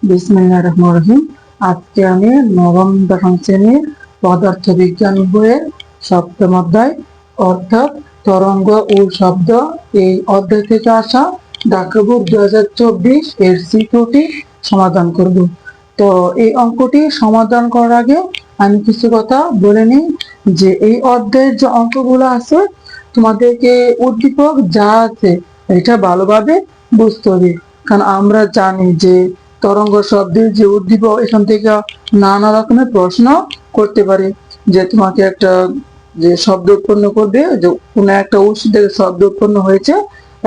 বিসমিল্লাহির রহমানির রহিম। আজকে আমি নবম দশম শ্রেণীর পদার্থ বিজ্ঞান বইয়ের সপ্তম অধ্যায় অর্থাৎ তরঙ্গ ও শব্দ এই অধ্যায় থেকে আসা ঢাকা বোর্ড 2024 এর সিকিউটি সমাধান করব। তো এই অঙ্কটি সমাধান করার আগে আমি কিছু কথা বলে নিই যে এই অধ্যায়ের যে অঙ্কগুলো আছে তোমাদেরকে উদ্দীপক যা আছে এটা ভালোভাবে বুঝতে হবে। কারণ আমরা জানি যে তরঙ্গ শব্দের যে উদ্দীপক এখান থেকে নানা রকমের প্রশ্ন করতে পারে। যে তোমাকে একটা যে শব্দ উৎপন্ন করবে, যে কোনো একটা উৎস থেকে শব্দ উৎপন্ন হয়েছে,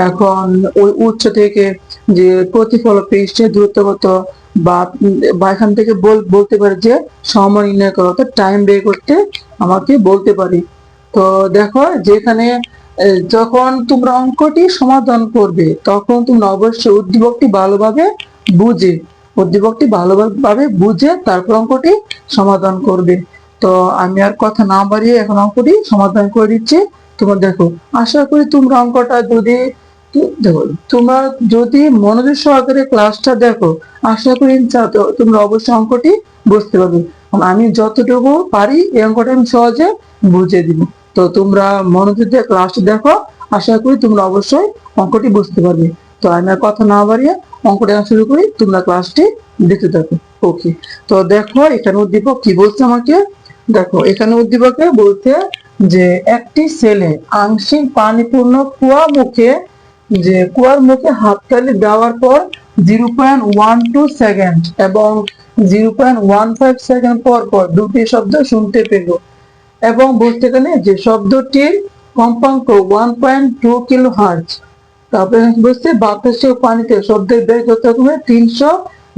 এখন ওই উৎস থেকে যে প্রতিফলক পৃষ্ঠের দূরত্ব কত, বা বা এখান থেকে বলতে পারে যে সময় নির্ণয় করো, অর্থাৎ টাইম বের করতে আমাকে বলতে পারি। তো দেখো যেখানে যখন তোমরা অঙ্কটি সমাধান করবে তখন তোমরা অবশ্যই উদ্দীপকটি ভালোভাবে বুঝে তারপর অঙ্কটি সমাধান করবে। তো আমি আর কথা না বাড়িয়ে এখন অঙ্কটি সমাধান করে দিচ্ছি। তোমরা দেখো, আশা করি তোমরা অঙ্কটা যদি দেখো, তোমরা যদি মনোযোগ সহকারে ক্লাসটা দেখো, আশা করি তোমরা অবশ্যই অঙ্কটি বুঝতে পারবে। আমি যতটুকু পারি এই অঙ্কটা আমি সহজে বুঝিয়ে দিব। তো তোমরা মনোযোগ দিয়ে ক্লাসটি দেখো, আশা করি তোমরা অবশ্যই অঙ্কটি বুঝতে পারবে। তো আমি আর কথা না বাড়িয়ে অঙ্কটা শুরু করি, তোমরা ক্লাসটি দেখতে থাকো। ওকে, তো দেখো এখানে উদ্দীপক কি বলছে আমাকে। দেখো এখানে উদ্দীপকে বলছে যে একটি ছেলে আংশিক পানিপূর্ণ কুয়ার মুখে হাততালি দেওয়ার পর 0.12 সেকেন্ড এবং 0.15 সেকেন্ড পর পর দুটি শব্দ শুনতে পেল, এবং বলতে গেলে যে শব্দটির কম্পাঙ্ক 1.2 কিলো হার্জ। তারপরে বলছে বাতাসে ও পানিতে শব্দের বেগ হতে হবে 300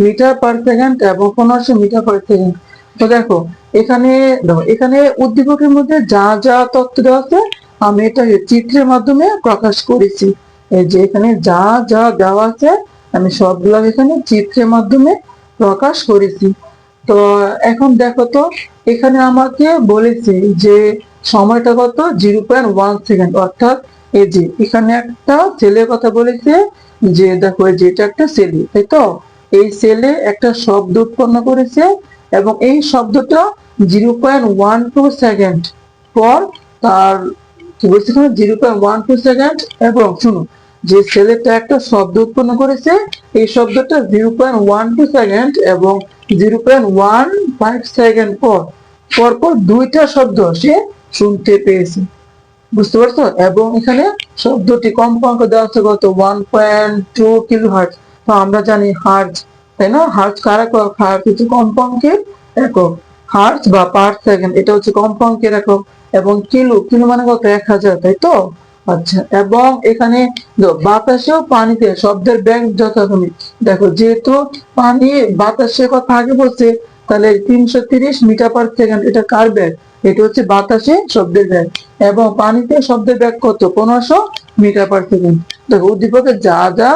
মিটার পার সেকেন্ড এবং 1500 মিটার পার সেকেন্ড। তো দেখো এখানে উদ্দীপকের মধ্যে যা যা তথ্য দেওয়া আছে আমি এটা চিত্রের মাধ্যমে প্রকাশ করেছি। এই যে এখানে যা যা দেওয়া আছে আমি সবগুলো এখানে চিত্রের মাধ্যমে প্রকাশ করেছি। তো এখন দেখো তো, এখানে আমাকে বলেছে যে সময়টা কত, 0.1 সেকেন্ড। অর্থাৎ এই যে এখানে একটা ছেলের কথা বলেছে, যে দেখো এই যে এটা একটা ছেলে, তাই তো? এই ছেলে একটা শব্দ উৎপন্ন করেছে এবং এই শব্দটা 0.12 সেকেন্ড পর তার কি বলছে, 0.12 সেকেন্ড। এবং শুনো, যে ছেলেটা একটা শব্দ উৎপন্ন করেছে, এই শব্দটা 0.12 সেকেন্ড এবং 0.15 সেকেন্ড পর পরপর দুইটা শব্দ সে শুনতে পেয়েছে। বুঝতে পারছো? এবং এখানে শব্দটি কম্পাঙ্ক দেওয়া আছে কত, 1.2 কিলো হার্জ। তো আমরা জানি হার্জ, তাই না? হার্জ কার একক? হার্জ হচ্ছে কম্পাঙ্কের একক। হার্জ বা পার সেকেন্ড এটা হচ্ছে কম্পাঙ্কের একক। এবং কিলো, কিলো মানে কত, 1000, তাই তো? আচ্ছা, এবং এখানে বাতাসে ও পানিতে শব্দের বেগ যথাক্রমে। দেখো যেহেতু পানি বাতাসের কথা আগে বলছে, তাহলে 330 মিটার পার সেকেন্ড এটা কার বেগ? এটা হচ্ছে বাতাসে শব্দের বেগ। এবং পানিতে শব্দের বেগ কত, 1500 মিটার পার সেকেন্ড। দেখো উদ্দীপকে যা যা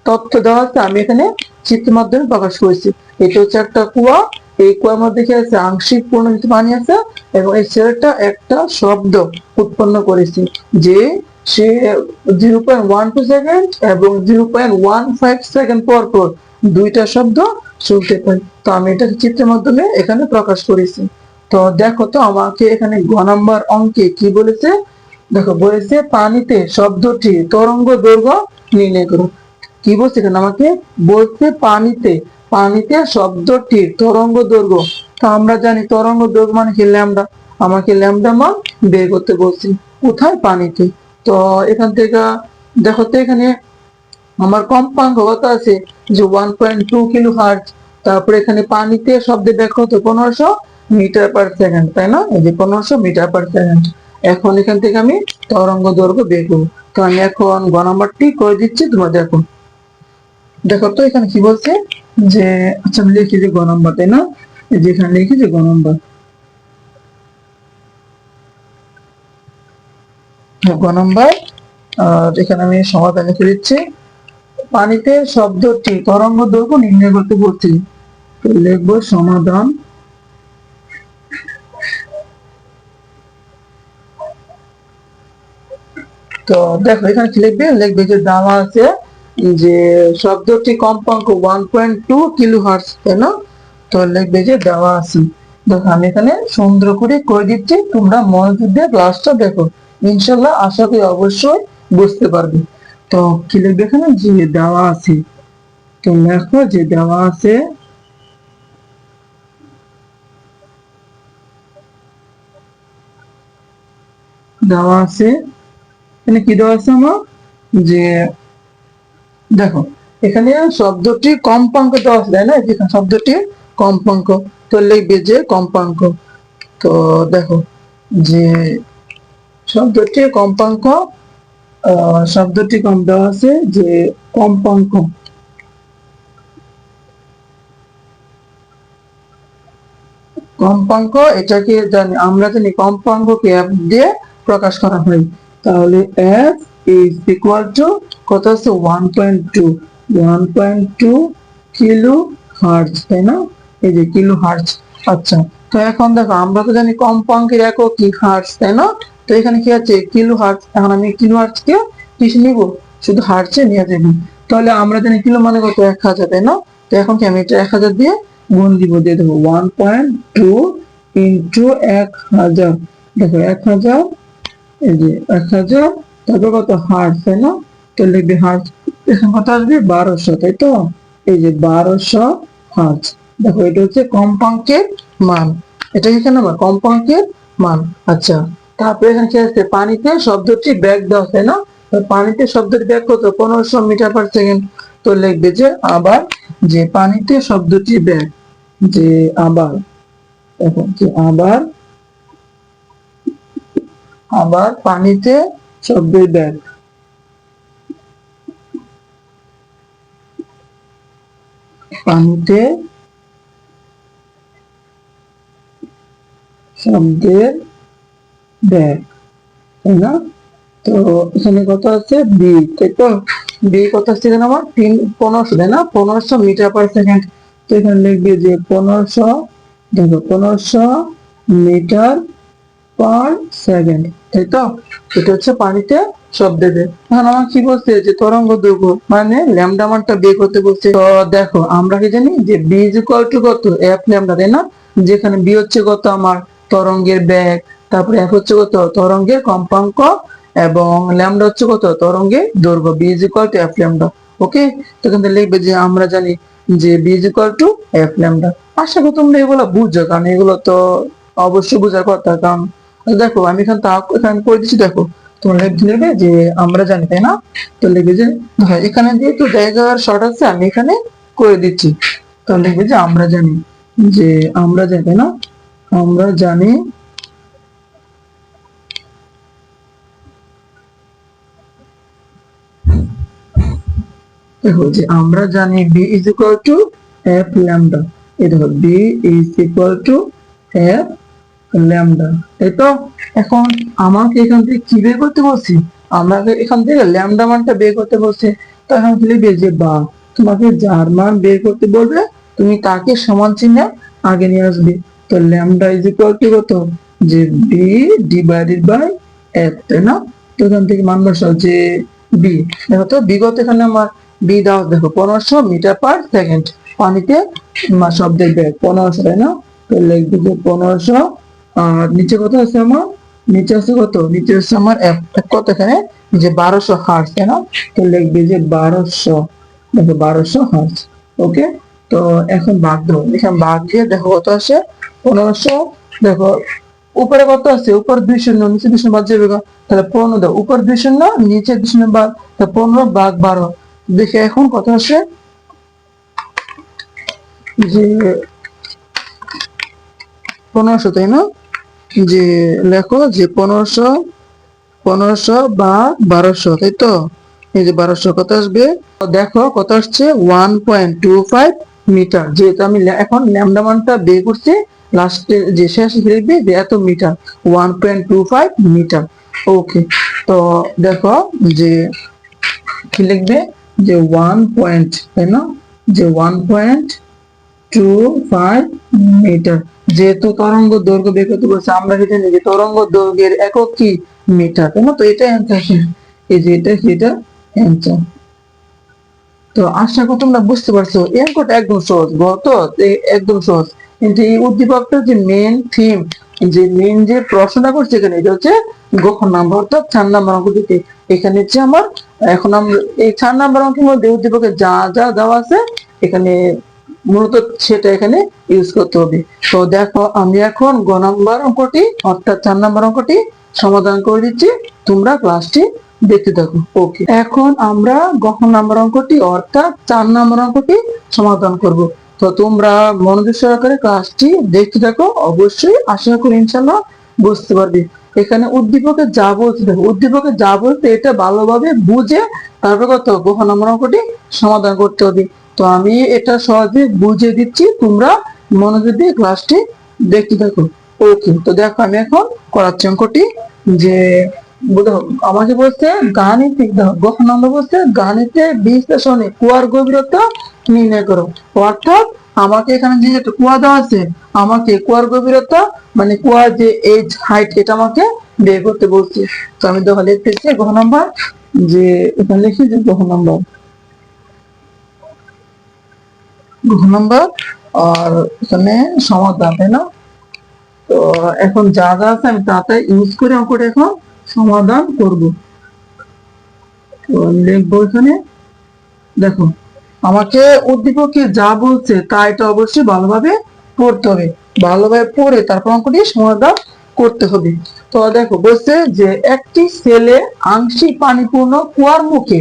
তথ্য দেওয়া আছে আমি এখানে চিত্রের মাধ্যমে প্রকাশ করেছি। এটা হচ্ছে একটা কুয়া, এই কুয়ার মধ্যে কি আছে, আংশিক পূর্ণ পানি আছে, এবং এই ছেলেটা একটা শব্দ উৎপন্ন করেছে, যে সে 0.12 সেকেন্ড এবং 0.15 সেকেন্ড পর পর দুইটা শব্দ শুনতে পাই। তো আমি এটা চিত্রের মাধ্যমে এখানে প্রকাশ করেছি। তো দেখো তো আমাকে এখানে গ নাম্বার অঙ্কে কি বলেছে। দেখো বলেছে পানিতে শব্দটি তরঙ্গ দৈর্ঘ্য নির্ণয় করো। কি বলছে এখানে আমাকে? বলছে পানিতে পানিতে শব্দটির তরঙ্গ দৈর্ঘ্য। তো আমরা জানি তরঙ্গ দৈর্ঘ্য মানে কি, ল্যামডা। আমাকে ল্যামডা মান বের করতে বলছি, কোথায়? পানিতে। তো এখান থেকে দেখো তো, এখানে আমার কম্পাঙ্ক কত আছে, যে 1.2 কিলো হার্জ। তারপরে এখানে পানিতে শব্দের বেগ কত, 1500 মিটার পার সেকেন্ড, তাই না? এই যে 1500 মিটার পার সেকেন্ড। এখন এখান থেকে আমি তরঙ্গ দৈর্ঘ্য বের করবো। তো আমি এখন গ নাম্বারটি করে দিচ্ছি, তোমরা দেখো। দেখো তো এখানে কি বলছে, যে আচ্ছা আমি লিখি যে গ নাম্বার, তাই না? এই যে এখানে লিখি যে গ নাম্বার। গ নাম্বার, আর এখানে আমি সমাধান লিখে দিচ্ছি। পানিতে শব্দটি তরঙ্গ দৈর্ঘ্য নির্ণয় করতে বলছি, তো লিখবো সমাধান। তো দেখো এখানে কি লিখবে, লিখবে যে দেওয়া আছে যে শব্দটি কম্পাঙ্ক 1.2 কিলো হার্টজ, তাই না? তো লিখবে যে দেওয়া আছে। দেখো আমি এখানে সুন্দর করে দিচ্ছি, তোমরা মনোযোগ দিয়ে ক্লাসটা দেখো, ইনশাল্লাহ আশা করি অবশ্যই বুঝতে পারবে। তো কি লিখবে এখানে, যে দেওয়া আছে। তো লেখো যে দেওয়া আছে, দেওয়া আছে এখানে কি দেওয়া আছে আমার, যে দেখো এখানে শব্দটি কম্পাঙ্ক দেওয়া আছে, তাই না? এখানে শব্দটি কম্পাঙ্ক, তো লিখবে যে কম্পাঙ্ক। তো দেখো যে শব্দটি কম্পাঙ্ক, শব্দটি কম দেওয়া আছে যে কম্পাঙ্ক, কম্পাঙ্ক এটাকে জানি, আমরা জানি কম্পাঙ্ককে F দিয়ে প্রকাশ করা হয়। তাহলে F ইজ ইকুয়াল টু কত আছে, 1.2 কিলো হার্টজ, তাই না? এই যে কিলো হার্টজ। আচ্ছা, তো এখন দেখো আমরা তো জানি কম্পাঙ্কের একক কি, হার্টজ, তাই না? তো এখানে কি আছে, কিলো হার্টজ। এখন আমি কিলো হার্টজ কে কিসে নিব, শুধু হার্টজে নিয়ে যাবো। তাহলে আমরা জানি কিলো মানে কত, 1000, তাই না? তো এখন কি আমি এটা 1000 দিয়ে গুণ দিব, দিয়ে দেবো 1.2 ইন্টু 1000। দেখো 1000, এই যে 1000, তারপর কত হার্টজ, তাই না? তো লিখবে হার্টজ, এখানে কত আসবে 1200, তাই তো? এই যে 1200 হার্টজ। দেখো এটা হচ্ছে কম্পাঙ্কের মান, এটা এখানে আমার কম্পাঙ্কের মান। আচ্ছা, তারপরে এখানে কি আছে, পানিতে শব্দটি বেগ দেওয়া, তাই না? তো পানিতে শব্দটির বেগ কত, 1500 মিটার পার সেকেন্ড। তো লিখবে যে আবার, যে পানিতে শব্দটির বেগ, যে আবার, দেখো যে আবার, আবার পানিতে শব্দের বেগ, পানিতে শব্দের বেগ, তাই না? তো এখানে কত আছে, বি, তাই তো? বি কত আসছে এখানে আমার, 1500, তাই না? 1500 মিটার পার সেকেন্ড। তো এখানে লিখবে যে 1500, দেখো 1500 মিটার পার সেকেন্ড, তাই তো? এটা হচ্ছে পানিতে শব্দের বেগ। এখন আমার কি বলছে, যে তরঙ্গ দৈর্ঘ্য মানে ল্যামডা মানটা বের করতে বলছে। তো দেখো আমরা কি জানি, যে বি ইজ ইকুয়াল টু কত, এফ ল্যামডা, তাই না? যেখানে বি হচ্ছে কত আমার তরঙ্গের বেগ, তারপরে এফ হচ্ছে কত তরঙ্গের কম্পাঙ্ক, এবং ল্যামডা হচ্ছে কত তরঙ্গের দৈর্ঘ্য। B is equal to F lambda. Okay, তো এখানে লিখবে যে আমরা জানি যে B is equal to F lambda. আশা করি তোমরা এগুলো বুঝছো, কারণ এগুলো তো অবশ্যই বোঝার কথা। কারণ দেখো আমি এখানে করে দিচ্ছি, দেখো তোমরা লিখবে যে আমরা জানি, তাই না? তো লিখবে যে হ্যাঁ, এখানে যেহেতু জায়গার শর্ট আছে আমি এখানে করে দিচ্ছি। তো লিখবে যে আমরা জানি, যে আমরা জানি, তাই না? আমরা জানি, দেখো যে আমরা জানি B is equal to F lambda. এই দেখো B is equal to F lambda, তাই তো? এখন আমাকে এখান থেকে কি বের করতে বলছি, আমাকে এখান থেকে ল্যামডা মানটা বের করতে বলছে। তো এখন লিখবে যে বা, তোমাকে যার মান বের করতে বলবে তুমি তাকে সমান চিহ্নে আগে নিয়ে আসবে। তো ল্যামডা ইজ ইকুয়াল টু কত, যে বি ডিভাইডেড বাই এফ, তাই না? তো এখান থেকে মান বসাও, যে বি, দেখো তো বিগত এখানে আমার বি দাও, দেখো 1500 মিটার পার সেকেন্ড, পানিতে শব্দের বেগ 1500, তাই না? তো লিখবে যে 1500, আর নিচে কত আছে আমার, নিচে আছে কত, নিচে আছে আমার কত এখানে, যে 1200 হার্টজ, তাই না? তো লিখবে যে 1200, দেখো 1200 হার্টজ। ওকে, তো এখন ভাগ দাও, এখানে ভাগ দিয়ে দেখো কত আসে, 1500। দেখো উপরে কত আছে, উপর 2 শূন্য, নিচে 2 শূন্য বাদ যাবে গো। তাহলে 15 দাও, উপর 2 শূন্য, নিচে 2 শূন্য বাদ, তা 15 ভাগ 12। দেখে এখন কত আসে, যে 1500, তাই না? যে লেখো যে 1500 বা 1200, তাই তো? এই যে 1200 কত আসবে, দেখো কত আসছে, 1.25 মিটার। যেহেতু আমি এখন ল্যামডা মানটা বের করছি, লাস্টে যে শেষ লিখবে যে এত মিটার, 1.25 মিটার। ওকে, তো দেখো যে কি লিখবে, যে 1 পয়েন্ট, তাই না? যে 1.25 মিটার। যেহেতু তরঙ্গ দৈর্ঘ্য বের করতে বলছে, আমরা কি জানি যে তরঙ্গ দৈর্ঘ্যের একক কি, মিটার, তাই না? তো এটাই অ্যান্সার, এই যে এটা সেটা অ্যান্সার। তো আশা করি তোমরা বুঝতে পারছো এই অঙ্কটা একদম সহজ গত একদম সহজ, কিন্তু এই উদ্দীপকটা যে মেন থিম, যে মেন যে প্রশ্নটা করছে এখানে, এটা হচ্ছে গ নাম্বার অর্থাৎ 4 নাম্বার অঙ্ক দিতে। এখানে হচ্ছে আমার এখন আমরা এই 4 নাম্বার অঙ্কের মধ্যে উদ্দীপকে যা যা দেওয়া আছে এখানে মূলত সেটা এখানে ইউজ করতে হবে। তো দেখো আমি এখন গ নাম্বার অঙ্কটি অর্থাৎ 4 নাম্বার অঙ্কটি সমাধান করে দিচ্ছি, তোমরা ক্লাসটি দেখতে থাকো। ওকে, এখন আমরা গ নাম্বার অঙ্কটি অর্থাৎ 4 নাম্বার অঙ্কটি সমাধান করব। তো তোমরা মনোযোগ সহকারে ক্লাসটি দেখতে থাকো, অবশ্যই আশা করি ইনশাআল্লাহ বুঝতে পারবে। এখানে উদ্দীপকে যা বলছে, দেখো উদ্দীপকে যা বলছে এটা ভালোভাবে বুঝে তারপর কত গ নাম্বার অঙ্কটি সমাধান করতে হবে। তো আমি এটা সহজে বুঝিয়ে দিচ্ছি, তোমরা মনোযোগ দিয়ে ক্লাসটি দেখতে থাকো। ওকে, তো দেখো আমি এখন করাচ্ছি অঙ্কটি। যে দেখো আমাকে বলছে গাণিতিক, দেখো গ নম্বর বলছে গাণিতে বিশ্লেষণে কুয়ার গভীরতা নির্ণয় করো। অর্থাৎ আমাকে এখানে যে একটা কুয়া দেওয়া আছে, আমাকে কুয়ার গভীরতা মানে কুয়ার যে এজ হাইট এটা আমাকে বের করতে বলছে। তো আমি দেখো লিখতেছি গ নম্বর, যে এখানে লিখি যে গ নম্বর আর এখানে সমাধান, তাই না? তো এখন যা যা আছে আমি তাতে ইউজ করে অঙ্কটা এখন সমাধান করব। তো লিখবো এখানে, দেখো আমাকে উদ্দীপকে যা বলছে তা এটা অবশ্যই ভালোভাবে পড়তে হবে, ভালোভাবে পড়ে তারপর অঙ্কটি সমাধান করতে হবে। তো দেখো বলছে যে একটি ছেলে আংশিক পানিপূর্ণ কুয়ার মুখে,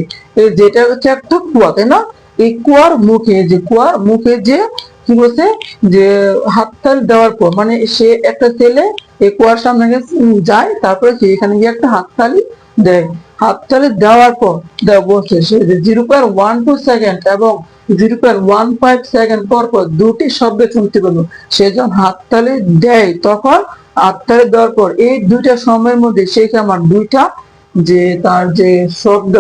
যেটা হচ্ছে একটা কুয়া, তাই না? এই কুয়ার মুখে যে কি বলছে যে হাততালি দেওয়ার পর, মানে সে একটা ছেলে এই কুয়ার সামনে যায়, তারপরে সে এখানে গিয়ে একটা হাততালি দেয়। হাততালি দেওয়ার পর বলছে সে 0.12 সেকেন্ড এবং 0.15 সেকেন্ড পর পর দুটি শব্দ শুনতে পেল। সে যখন হাততালি দেয় তখন হাততালি দেওয়ার পর এই দুইটা সময়ের মধ্যে সে আমার দুইটা যে তার যে শব্দ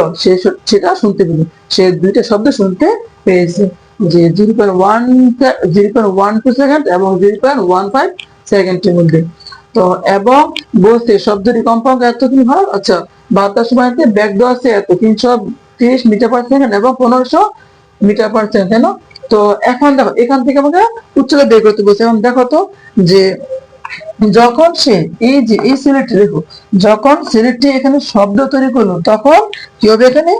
সেটা শুনতে পেল, সে দুইটা শব্দ শুনতে পেয়েছে, যে 0.12 সেকেন্ড এবং 0.15 সেকেন্ডের মধ্যে। তো এবং বলছে শব্দটি কম্পাঙ্ক এত কি হয়, আচ্ছা বাতাস বায়ুতে বেগ দেওয়া আছে এত 330 মিটার পার সেকেন্ড এবং 1500 মিটার পার সেকেন্ড, তাই না? তো এখন দেখো এখান থেকে আমাকে উচ্চতা বের করতে বলছে। এখন দেখো তো যে যখন সে এই যে এই ছেলেটি, দেখো যখন ছেলেটি এখানে শব্দ তৈরি করলো তখন কি হবে এখানে,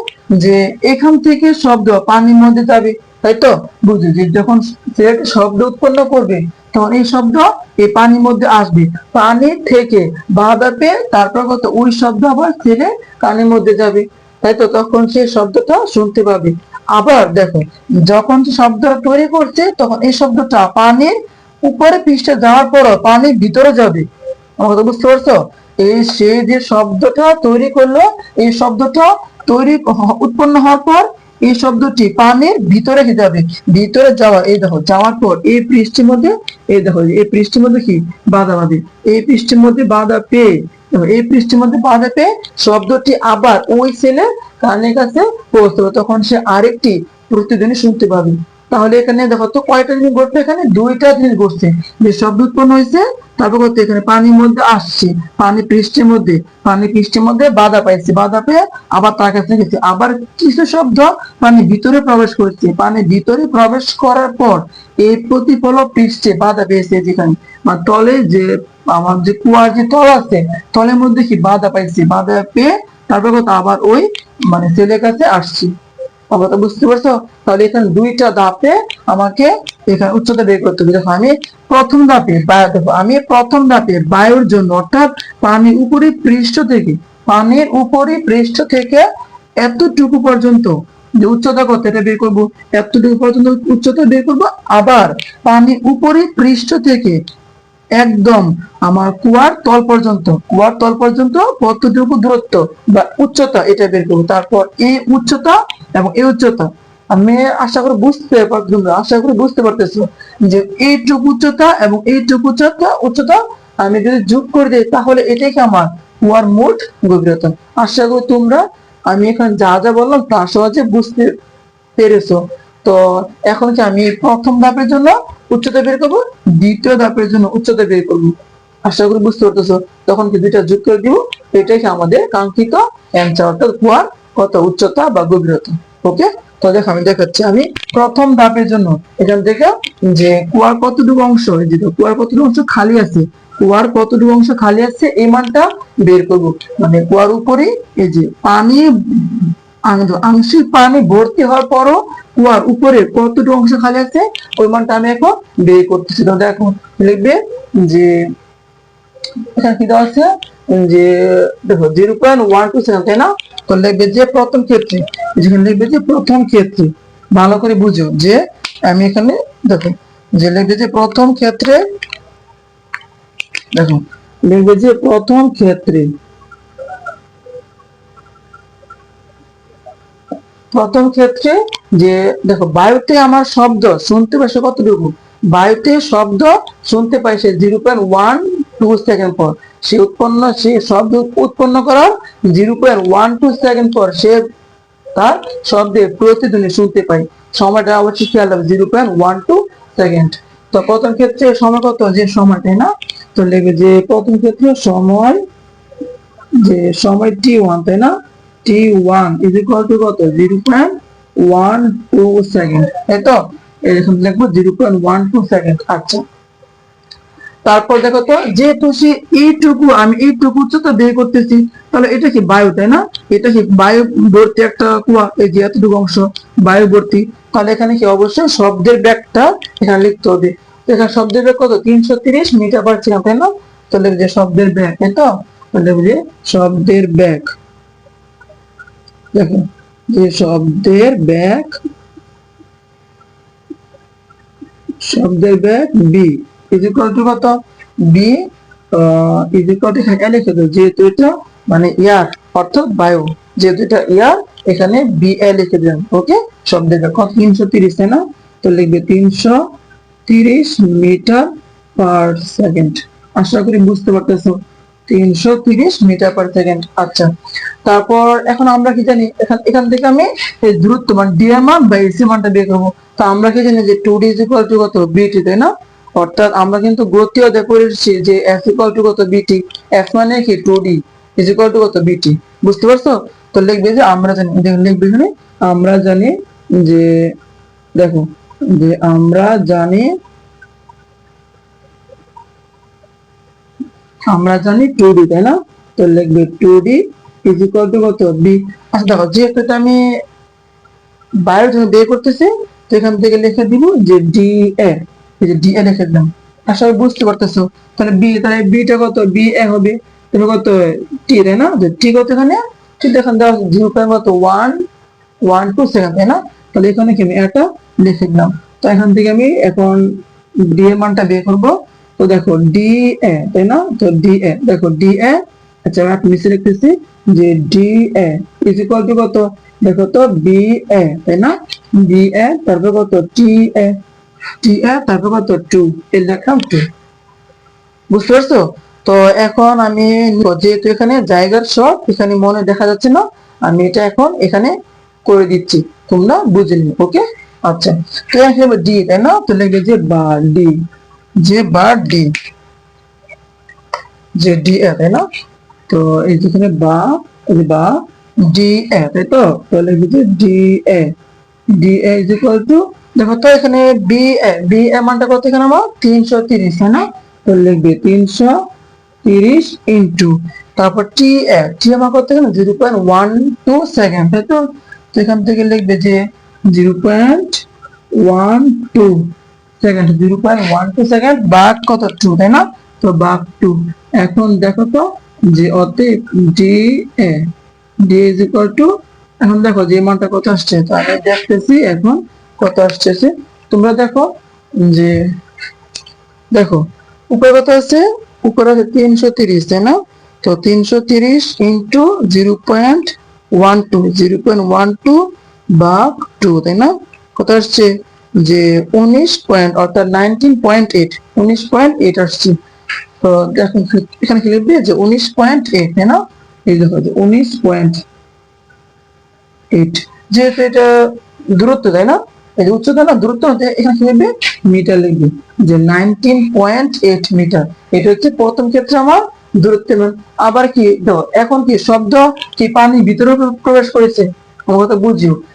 যে এখান থেকে শব্দ পানির মধ্যে যাবে, তাই তো? বুঝি যে যখন ছেলেটি শব্দ উৎপন্ন করবে তখন এই শব্দ এই পানির মধ্যে আসবে, পানি থেকে বাধা পেয়ে তারপর কত ওই শব্দ আবার ছেলে কানের মধ্যে যাবে, তাই তো? তখন সে শব্দটা শুনতে পাবে। আবার দেখো যখন শব্দটা তৈরি করছে তখন এই শব্দটা পানির উপরে পৃষ্ঠে যাওয়ার পরও পানির ভিতরে যাবে। আমার কথা বুঝতে পারছো? এই সে যে শব্দটা তৈরি করলো, এই শব্দটা উৎপন্ন হওয়ার পর এই শব্দটি পানির ভিতরে যাবে, ভিতরে যাওয়া, এই দেখো যাওয়ার পর এই পৃষ্ঠের মধ্যে, এই দেখো এই পৃষ্ঠের মধ্যে কি বাধা পাবে, এই পৃষ্ঠের মধ্যে বাধা পেয়ে, এই পৃষ্ঠের মধ্যে বাধা পেয়ে শব্দটি আবার ওই ছেলে কানের কাছে পৌঁছবে, তখন সে আরেকটি প্রতিধ্বনি শুনতে পাবে। তাহলে এখানে দেখো তো কয়টা জিনিস ঘটছে, এখানে দুইটা জিনিস ঘটছে, যে শব্দ উৎপন্ন হয়েছে তারপর করতে এখানে পানির মধ্যে আসছে, পানি পৃষ্ঠের মধ্যে বাধা পাইছে, বাধা পেয়ে আবার তার কাছে গেছে, আবার কিছু শব্দ পানির ভিতরে প্রবেশ করছে, পানির ভিতরে প্রবেশ করার পর এই প্রতিফলক পৃষ্ঠে বাধা পেয়েছে, যেখানে মানে তলে যে আমার যে কুয়ার যে তল আছে তলের মধ্যে কি বাধা পাইছে, বাধা পেয়ে তারপর কত আবার ওই মানে ছেলের কাছে আসছে। কথা বুঝতে পারছো? তাহলে এখানে দুইটা ধাপে আমাকে এখানে উচ্চতা বের করতে হবে। দেখো আমি প্রথম ধাপে বায়ুর জন্য অর্থাৎ পানির উপরে পৃষ্ঠ থেকে এতটুকু পর্যন্ত যে উচ্চতা কত এটা বের করবো, এতটুকু পর্যন্ত উচ্চতা বের করবো। আবার পানির উপরে পৃষ্ঠ থেকে একদম আমার কুয়ার তল পর্যন্ত কতটুকু দূরত্ব বা উচ্চতা এটা বের করবো। তারপর এই উচ্চতা এবং এই উচ্চতা আমি আশা করি বুঝতে পারতেছো যে এইটুকু উচ্চতা এবং এইটুকু উচ্চতা আমি যদি যোগ করে দিই তাহলে এটাই কি আমার কুয়ার মোট গভীরতা। আশা করি তোমরা আমি এখানে যা যা বললাম তা সহজে বুঝতে পেরেছো। তো এখন কি আমি প্রথম ধাপের জন্য উচ্চতা বের করবো, দ্বিতীয় ধাপের জন্য উচ্চতা বের করবো। আশা করি বুঝতে পারতেছো। তখন কি দুইটা যোগ করে দিব, এটাই কি আমাদের কাঙ্ক্ষিত অ্যান্সার, অর্থাৎ কুয়ার কত উচ্চতা বা গভীরতা। ওকে, তো দেখো আমি দেখাচ্ছি, আমি প্রথম ধাপের জন্য এখান থেকে যে কুয়ার কতটুকু অংশ, এই যে কুয়ার কতটুকু অংশ খালি আছে, কুয়ার কতটুকু অংশ খালি আছে এই মানটা বের করব। মানে কুয়ার উপরে এই যে পানি আংশিক পানি ভর্তি হওয়ার পরও কুয়ার উপরে কতটুকু অংশ খালি আছে ওই মানটা আমি এখন বের করতেছি। তো দেখো লিখবে যে এখানে কি দেওয়া আছে যে দেখো 0.127, তাই না? তো লিখবে যে প্রথম ক্ষেত্রে, যেখানে লিখবে যে প্রথম ক্ষেত্রে, ভালো করে বুঝো যে আমি এখানে দেখো যে লিখবে যে প্রথম ক্ষেত্রে, দেখো লিখবে যে প্রথম ক্ষেত্রে, প্রথম ক্ষেত্রে যে দেখো বায়ুতে আমার শব্দ শুনতে পাইছে কতটুকু, বায়ুতে শব্দ শুনতে পাইছে 0.12 সেকেন্ড পর, সে শব্দ উৎপন্ন করার 0.12 সেকেন্ড পর সে তার শব্দের প্রতিধ্বনি শুনতে পাই। সময়টা অবশ্যই খেয়াল হবে 0.12 সেকেন্ড। তো প্রথম ক্ষেত্রে সময় কত, যে সময়, তাই না? তো লিখবে যে প্রথম ক্ষেত্রে সময়, যে সময় t1, তাই না? t1 ইজ ইকুয়াল টু কত, 0.12 সেকেন্ড, তাই তো? এরকম লিখবো 0.12 সেকেন্ড। আচ্ছা, তারপর দেখো তো যেহেতু সে এইটুকু, আমি এইটুকু উচ্চতা বের করতেছি, তাহলে এটা কি বায়ু, তাই না? এটা কি বায়ু ভর্তি একটা কুয়া, এই যে এতটুকু অংশ বায়ু ভর্তি, তাহলে এখানে কি অবশ্যই শব্দের ব্যাগটা এখানে লিখতে হবে। এখানে শব্দের ব্যাগ কত, 330 মিটার/সেকেন্ড, তাই না? তাহলে যে শব্দের ব্যাগ, তাই তো? তাহলে যে শব্দের ব্যাগ, দেখো যে শব্দের ব্যাগ, শব্দের bag B is equal to কত, বি ইজ ইকুয়াল টু এখানে লিখে দেবো, যেহেতু এটা মানে এয়ার অর্থাৎ বায়ু, যেহেতু এটা এয়ার এখানে বি এ লিখে দেবেন। ওকে, শব্দের ব্যাগ কত, 330, তাই না? তো লিখবে 330 মিটার/সেকেন্ড। আশা করি বুঝতে পারতেছো, 330 মিটার/সেকেন্ড। আচ্ছা, তারপর এখন আমরা কি জানি, এখান থেকে আমি এই দূরত্ব মান ডি এর মান বা এসি মানটা বের করবো। তো আমরা কি জানি যে 2d ইজ ইকুয়াল টু কত, বিটি, তাই না? অর্থাৎ আমরা কিন্তু গতি অধ্যায় পড়েছি যে f ইকুয়াল টু কত, বিটি। f মানে কি 2d ইজ ইকুয়াল টু কত, বিটি। বুঝতে পারছো? তো লিখবে যে আমরা জানি, লিখবে এখানে আমরা জানি যে, দেখো যে আমরা জানি 2d, তাই না? তো লিখবে 2d ইজ ইকুয়াল টু কত, বি। আচ্ছা দেখো যেহেতু এটা আমি বাইরের জন্য বের করতেছি, তো এখান থেকে লিখে দিব যে ডি এ, এই যে ডি এ লিখে দিলাম। আশা করি বুঝতে পারতেছো। তাহলে বি, তাহলে বিটা কত, বি এ হবে, তাহলে কত টি, তাই না? যে টি কত এখানে, টি এখানে দেওয়া 0.112 সেকেন্ড, তাই না? তাহলে এখানে কি আমি এটা লিখে দিলাম। তো এখান থেকে আমি এখন ডি এর মানটা বের করবো। তো দেখো ডি এ, তাই না? তো ডি এ, দেখো ডি এ, আচ্ছা আমি নিচে লিখতেছি যে D A is equal to কত, দেখো তো বি এ, তাই না? বি এ তারপর কত, টি এ, টি এ তারপর কত, 2, এই লিখলাম 2। বুঝতে পারছো? তো এখন আমি যেহেতু এখানে জায়গার শর্ট এখানে মনে দেখা যাচ্ছে না, আমি এটা এখন এখানে করে দিচ্ছি, তোমরা বুঝে নিও। ওকে, আচ্ছা, তো এখানে ডি, তাই না? তো লিখবে যে বার ডি, যে বার ডি, যে ডি এ, তাই না? তো এই যেখানে বা, এই যে বা ডি এ, তাই তো? তো লিখবে যে D A, D A is equal two, দেখো তো এখানে বি এ, বি এ মানটা কত এখানে আমার 330, তাই না? তো লিখবে 330 ইন্টু, তারপর টি এ, টি এ মান কত এখানে 0.12 সেকেন্ড, তাই তো? তো এখান থেকে লিখবে যে 0.12 সেকেন্ড, 0.12 সেকেন্ড বাঘ কত, 2, তাই না? তো বাঘ 2। এখন দেখো তো যে অতএব D A, D is equal two, এখন দেখো যে মানটা কত আসছে, তো আমি দেখতেছি এখন কত আসছে। তোমরা দেখো যে, দেখো উপরে কত আছে, উপরে আছে 330, তাই না? তো 330 ইন্টু 0.12 ভাগ 2, তাই না? কত আসছে যে 19 পয়েন্ট, অর্থাৎ 19.8, 19.8 আসছে। তো দেখো এখানে কি লিখবে যে 19.8, তাই না? এই দেখো যে 19.8, যেহেতু এটা দূরত্ব, তাই না? এই যে উচ্চতা না দূরত্ব, এখানে কি লিখবে, মিটার লিখবে, যে 19.8 মিটার। এটা হচ্ছে প্রথম ক্ষেত্রে আমার দূরত্বের মান। আবার কি দেখো এখন কি শব্দ কি পানি ভিতরে প্রবেশ করেছে, আমার কথা বুঝিও।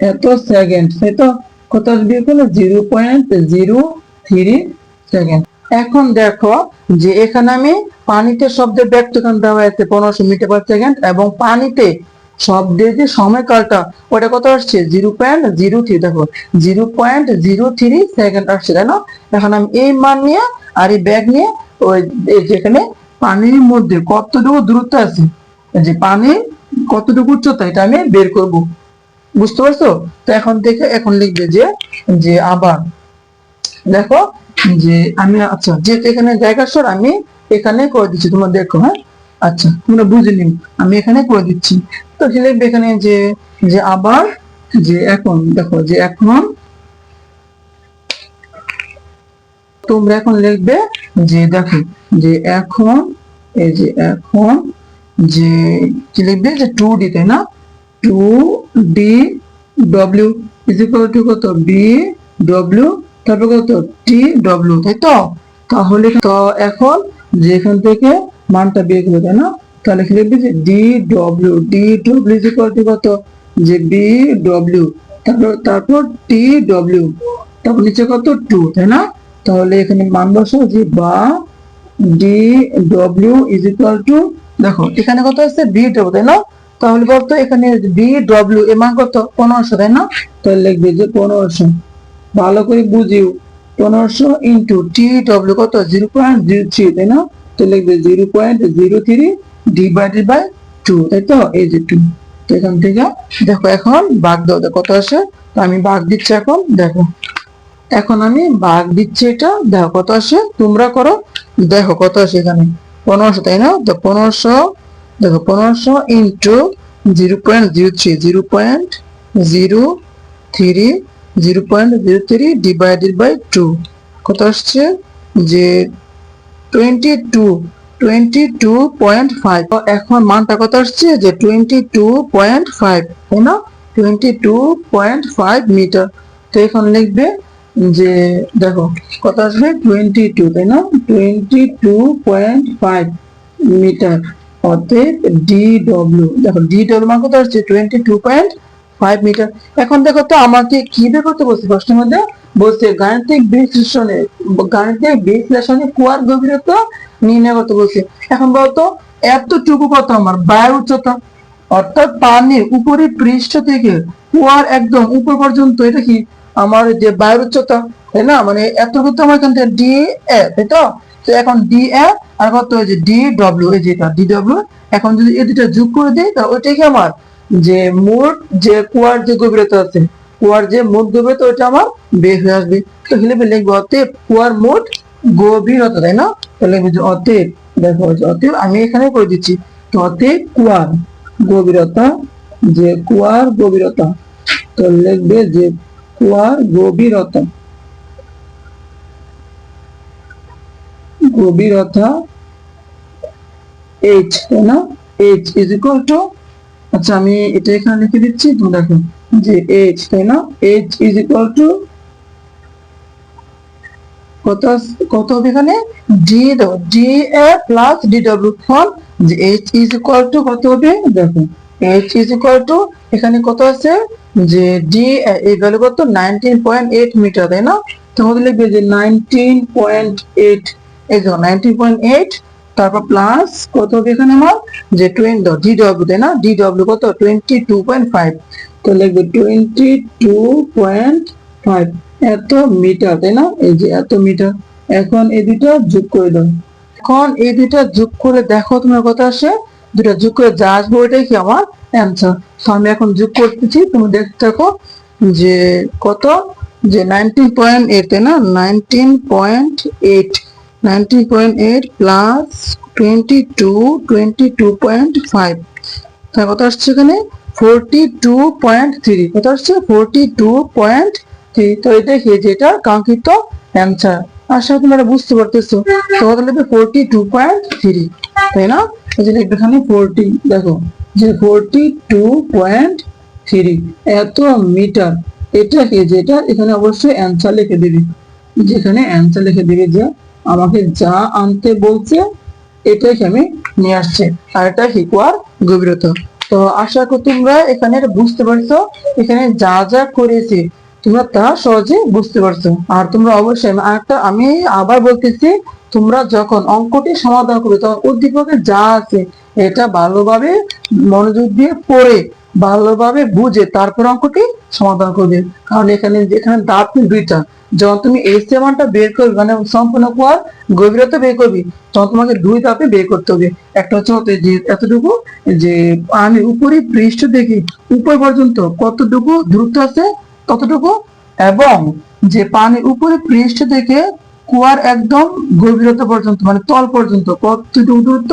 এত সেকেন্ড, তাই তো? কত আসবে এখানে? 0.03 সেকেন্ড। এখন দেখো যে এখানে আমি পানিতে শব্দের ব্যক্তকান দেওয়া আছে 1500 মিটার পার সেকেন্ড, এবং পানিতে শব্দের যে সময়কালটা ওটা কত আসছে? 0.03। দেখো 0.03 সেকেন্ড আসছে, তাই না? এখন আমি এই মান নিয়ে আর এই ব্যাগ নিয়ে ওই যেখানে পানির মধ্যে কতটুকু দূরত্ব আছে, যে পানির কতটুকু উচ্চতা, এটা আমি বের করব। বুঝতে পারছো? তো এখন থেকে এখন লিখবে যে যে আবার দেখো যে আমি, আচ্ছা যেহেতু এখানে জায়গা সর, আমি এখানে করে দিচ্ছি, তোমরা দেখো। হ্যাঁ, আচ্ছা তোমরা বুঝে নিও, আমি এখানে করে দিচ্ছি। তো লিখবে এখানে যে যে আবার যে এখন, দেখো যে এখন তোমরা এখন লিখবে যে দেখো যে এখন, এই যে এখন যে কি লিখবে যে 2d, তাই না? 2d w is equal to কত? b w, তারপর কত? t w, তাই তো? তাহলে তো এখন যে এখান থেকে মানটা বের করবে, তাই না? তাহলে কি লিখবে যে d w, d w is equal to কত? যে b w, তারপর t w, তারপর নিচে কত? 2, তাই না? তাহলে এখানে মান বসাও যে বা D W is equal two, দেখো এখানে কত আছে? বি ডব্লিউ, তাই না? তাহলে বলতো এখানে বি ডব্লিউ এর মান কত? 1500, তাই না? তাহলে লিখবে যে 1500, ভালো করে বুঝিও, 1500 ইন্টু টি ডব্লিউ কত? 0.03, তাই না? তো লিখবে 0.03 ডিভাইডেড বাই 2, তাই তো? এই যে 2। তো এখান থেকে দেখো এখন ভাগ দাও, কত আসে? তো আমি ভাগ দিচ্ছি এখন, দেখো এখন আমি ভাগ দিচ্ছি, এটা দেখো কত আসে, তোমরা করো, দেখো কত আসে এখানে? 1500, তাই না? তো 1500, দেখো 1500 ইন্টু 0.03, 0.03 ডিভাইডেড বাই 2 কত আসছে? যে 22.5। এখন মানটা কত আসছে? যে 22.5, তাই না? 22.5 মিটার। তো এখন লিখবে যে দেখো কত আসবে? 22, তাই না? 22.5 মিটার। অতএব ডি ডব্লিউ, দেখো ডি ডব্লিউ মান কত আসছে? 22.5 মিটার। এখন দেখো তো আমাকে কি বের করতে বলছে? প্রশ্নের মধ্যে বলছে গাণিতিক বিশ্লেষণে কুয়ার গভীরতা নির্ণয় করতে বলছে। এখন বলতো এতটুকু কত আমার বায়ুর উচ্চতা, অর্থাৎ পানির উপরে পৃষ্ঠ থেকে কুয়ার একদম উপর পর্যন্ত, এটা কি আমার যে বায়ুর উচ্চতা, তাই না? মানে এতটুকু তো আমার এখান থেকে ডি এ, তাই তো? তো এখন ডি এ আর কত হয়েছে? ডি ডব্লিউ, এই যেটা ডি ডব্লিউ। এখন যদি এই দুটো যোগ করে দিই তাহলে ওইটাই কি আমার যে মোট যে কুয়ার যে গভীরতা আছে, কুয়ার যে মোট গভীরতা ওইটা আমার বের হয়ে আসবে। তো হিসেবে লিখবো অতএব কুয়ার মোট গভীরতা, তাই না? তাহলে লিখবো যে অতএব, দেখো অতএব আমি এখানে করে দিচ্ছি। তো অতএব কুয়ার গভীরতা, যে কুয়ার গভীরতা, তো লিখবে যে কুয়ার গভীরতা, গভীরতা এইচ, তাই না? এইচ ইজ ইকুয়াল টু, আচ্ছা আমি এটা এখানে লিখে দিচ্ছি, তুমি দেখো যে এইচ, তাই না? এইচ ইজ ইকুয়াল টু কত? কত হবে এখানে? ডি দাও, D A plus D W, ফল যে এইচ ইজ ইকুয়াল টু কত হবে? দেখো এইচ ইজ ইকুয়াল টু এখানে কত আছে? যে ডি এই ভ্যালু কত? 19.8 মিটার, তাই না? তাহলে লিখবে যে 19.8, এই দেখো 19.8, তারপর প্লাস কত হবে এখানে আমার? যে 20 দাও ডি ডব্লিউ, তাই না? ডি ডব্লিউ কত? 22.5, তো লিখবে 22.5 এত মিটার, তাই না? এই যে এত মিটার। এখন এই দুটো যোগ করে দাও, এখন এই দুটো যোগ করে দেখো তোমার কত আসে। দুটো যোগ করে যা আসবে ওইটাই কি আমার অ্যান্সার। তো আমি এখন যোগ করতেছি, তুমি দেখতে থাকো যে কত? যে 19.8, তাই না? 19.8, 19.8 প্লাস 22.5, তাই কত আসছে এখানে? 42.3, কত আসছে? 42.3। তো এটাই যেটা কাঙ্ক্ষিত অ্যান্সার। আশা করি তোমরা বুঝতে পারতেছো। তো কত লিখবে? 42.3, তাই না? এই যে লিখবে এখানে 40, দেখো যে 42.3 এত মিটার। এটা কি যেটা এখানে অবশ্যই অ্যান্সার লিখে দিবি, যেখানে অ্যান্সার লিখে দিবি যে আমাকে যা আনতে বলছে এটাই আমি নিয়ে আসছে, আর এটা হিকুয়ার গভীরতা। তো আশা করি তোমরা এখানে বুঝতে পারছো, এখানে যা যা করেছি তোমরা তা সহজে বুঝতে পারছো। আর তোমরা অবশ্যই আমি আবার বলতেছি, তোমরা যখন অঙ্কটি সমাধান করবে তখন উদ্দীপকে যা আছে এটা ভালোভাবে মনোযোগ দিয়ে পড়ে ভালোভাবে বুঝে তারপর অঙ্কটি সমাধান করবে। কারণ এখানে ধাপ দুইটা, যখন তুমি এসে মানটা বের করবে মানে সম্পূর্ণ কুয়ার গভীরতা বের করবি, তখন তোমাকে দুই ধাপে বের করতে হবে। একটা হচ্ছে যে এতটুকু, যে পানি উপরে পৃষ্ঠ থেকে উপর পর্যন্ত কতটুকু দূরত্ব আছে ততটুকু, এবং যে পানি উপরে পৃষ্ঠ থেকে কুয়ার একদম গভীরতা পর্যন্ত মানে তল পর্যন্ত কতটুকু দূরত্ব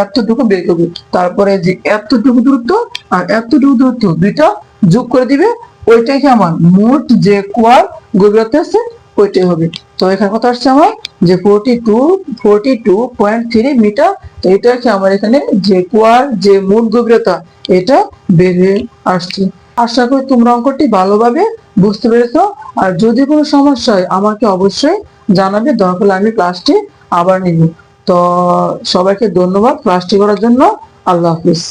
এতটুকু বের করবে। তারপরে যে এতটুকু দূরত্ব আর এতটুকু দূরত্ব দুইটা যোগ করে দিবে, ওইটাই কি আমার মোট যে কুয়ার গভীরতা আছে ওইটাই হবে। তো এখানে কথা আসছে আমার যে 42.3 মিটার। তো এটা কি আমার এখানে যে কুয়ার যে মোট গভীরতা এটা বের হয়ে আসছে। আশা করি তোমরা অঙ্কটি ভালোভাবে বুঝতে পেরেছো। আর যদি কোনো সমস্যা হয় আমাকে অবশ্যই জানাবে, দরকার হলে আমি ক্লাসটি আবার নিব। তো সবাইকে ধন্যবাদ ক্লাসটি করার জন্য। আল্লাহ হাফিজ।